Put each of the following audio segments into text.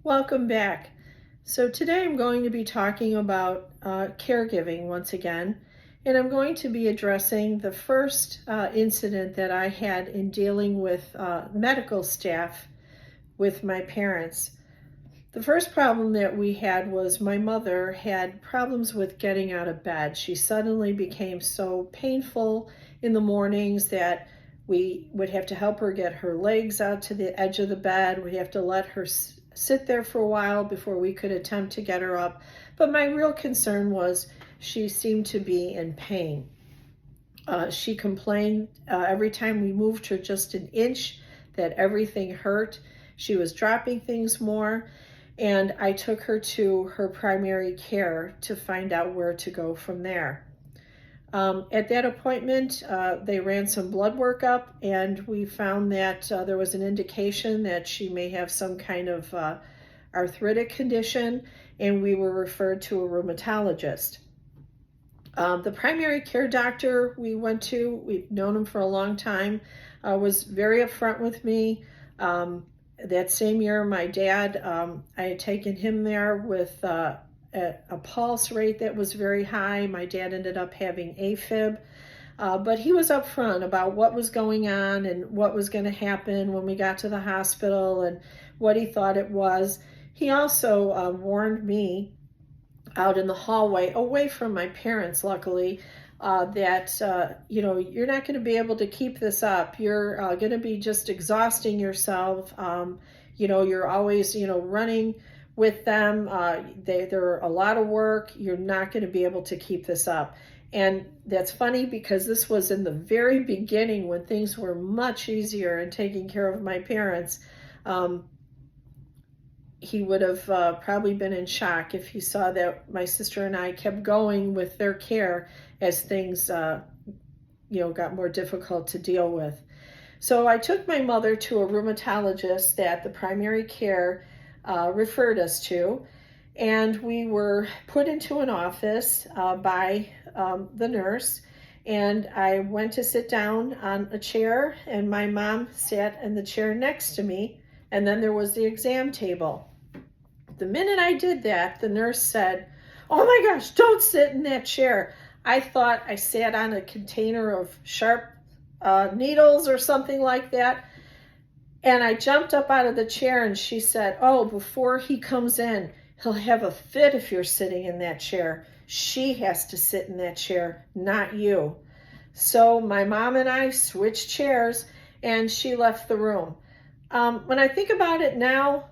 Welcome back. So today I'm going to be talking about caregiving once again, and I'm going to be addressing the first incident that I had in dealing with medical staff with my parents. The first problem that we had was my mother had problems with getting out of bed. She suddenly became so painful in the mornings that we would have to help her get her legs out to the edge of the bed. We'd have to let her sit there for a while before we could attempt to get her up. But my real concern was she seemed to be in pain. She complained every time we moved her just an inch that everything hurt. She was dropping things more, and I took her to her primary care to find out where to go from there. At that appointment, they ran some blood work up, and we found that there was an indication that she may have some kind of arthritic condition, and we were referred to a rheumatologist. The primary care doctor we went to, we've known him for a long time, was very upfront with me. That same year, my dad, I had taken him there with a pulse rate that was very high. My dad ended up having AFib, but he was upfront about what was going on and what was going to happen when we got to the hospital and what he thought it was. He also warned me out in the hallway, away from my parents, luckily, that you're not going to be able to keep this up. You're going to be just exhausting yourself. You're always running with them. They're a lot of work. You're not going to be able to keep this up. And that's funny because this was in the very beginning when things were much easier in taking care of my parents. He would have probably been in shock if he saw that my sister and I kept going with their care as things got more difficult to deal with. So I took my mother to a rheumatologist that the primary care referred us to, and we were put into an office by the nurse, and I went to sit down on a chair, and my mom sat in the chair next to me, and then there was the exam table. The minute I did that, the nurse said, "Oh my gosh, don't sit in that chair." I thought I sat on a container of sharp needles or something like that. And I jumped up out of the chair, and she said, "Oh, before he comes in, he'll have a fit if you're sitting in that chair. She has to sit in that chair, not you." So my mom and I switched chairs, and she left the room. When I think about it now,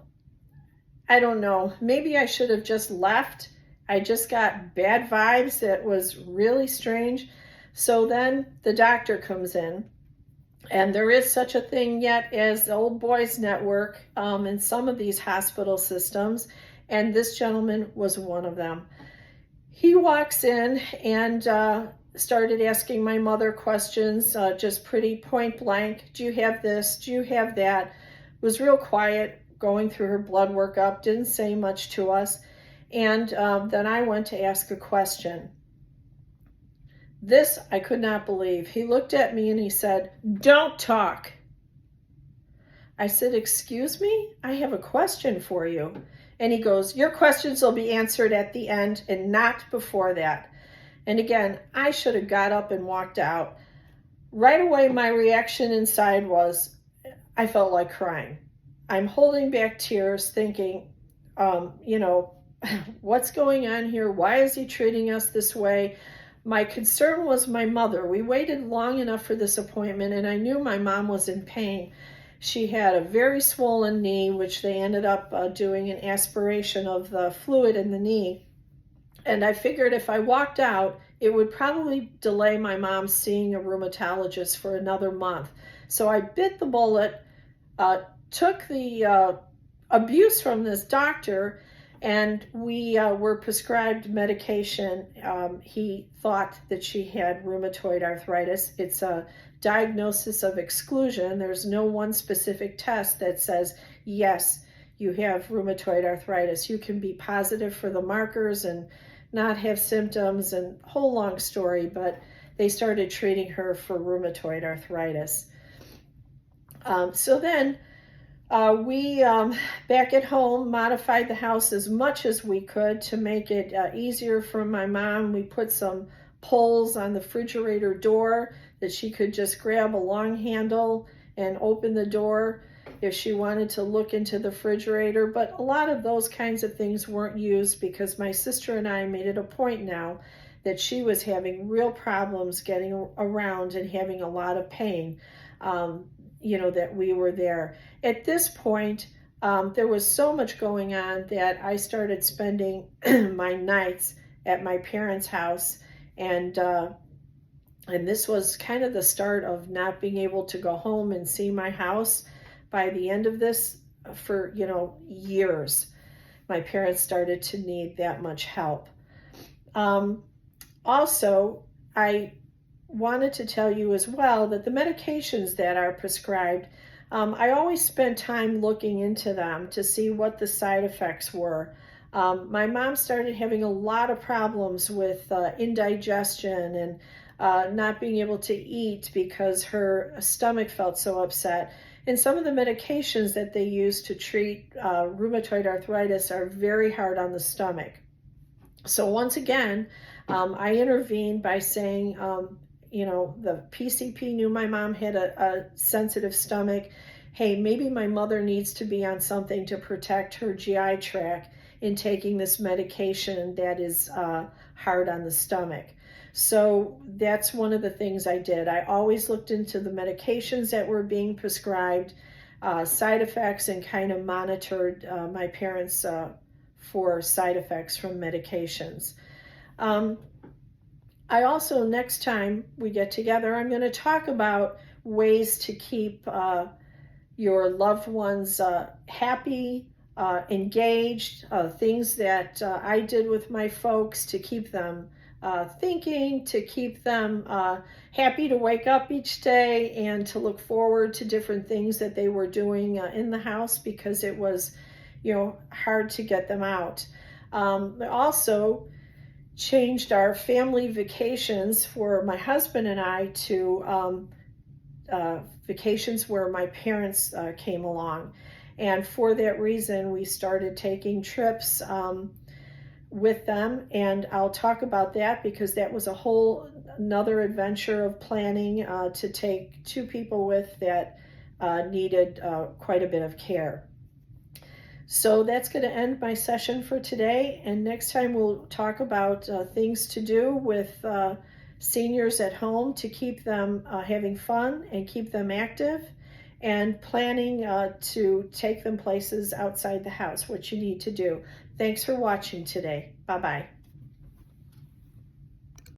I don't know. Maybe I should have just left. I just got bad vibes. That was really strange. So then the doctor comes in, and there is such a thing yet as the Old Boys Network in some of these hospital systems, and this gentleman was one of them. He walks in and started asking my mother questions, just pretty point blank. "Do you have this? Do you have that?" Was real quiet, going through her blood workup, didn't say much to us. And then I went to ask a question. This I could not believe. He looked at me and he said, "Don't talk." I said, "Excuse me? I have a question for you." And he goes, "Your questions will be answered at the end and not before that." And again, I should have got up and walked out. Right away, my reaction inside was, I felt like crying. I'm holding back tears thinking, what's going on here? Why is he treating us this way? My concern was my mother. We waited long enough for this appointment, and I knew my mom was in pain. She had a very swollen knee, which they ended up doing an aspiration of the fluid in the knee. And I figured if I walked out, it would probably delay my mom seeing a rheumatologist for another month. So I bit the bullet, took the abuse from this doctor, and we were prescribed medication. He thought that she had rheumatoid arthritis. It's a diagnosis of exclusion. There's no one specific test that says, yes, you have rheumatoid arthritis. You can be positive for the markers and not have symptoms, and whole long story, but they started treating her for rheumatoid arthritis. So then We, back at home, modified the house as much as we could to make it easier for my mom. We put some poles on the refrigerator door that she could just grab a long handle and open the door if she wanted to look into the refrigerator. But a lot of those kinds of things weren't used because my sister and I made it a point now that she was having real problems getting around and having a lot of pain. That we were there. At this point, there was so much going on that I started spending my nights at my parents' house, and this was kind of the start of not being able to go home and see my house. By the end of this, for years, my parents started to need that much help. Also, I wanted to tell you as well that the medications that are prescribed, I always spent time looking into them to see what the side effects were. My mom started having a lot of problems with indigestion and not being able to eat because her stomach felt so upset. And some of the medications that they use to treat rheumatoid arthritis are very hard on the stomach. So once again, I intervened by saying, the PCP knew my mom had a sensitive stomach. Hey, maybe my mother needs to be on something to protect her GI tract in taking this medication that is hard on the stomach. So that's one of the things I did. I always looked into the medications that were being prescribed, side effects, and kind of monitored my parents for side effects from medications. I also, next time we get together, I'm going to talk about ways to keep your loved ones happy, engaged, things that I did with my folks to keep them thinking, to keep them happy to wake up each day and to look forward to different things that they were doing in the house because it was, hard to get them out. Also, changed our family vacations for my husband and I to vacations where my parents came along. And for that reason, we started taking trips with them. And I'll talk about that because that was a whole another adventure of planning to take two people with that needed quite a bit of care. So that's going to end my session for today, and next time we'll talk about things to do with seniors at home to keep them having fun and keep them active, and planning to take them places outside the house, what you need to do. Thanks for watching today. Bye-bye.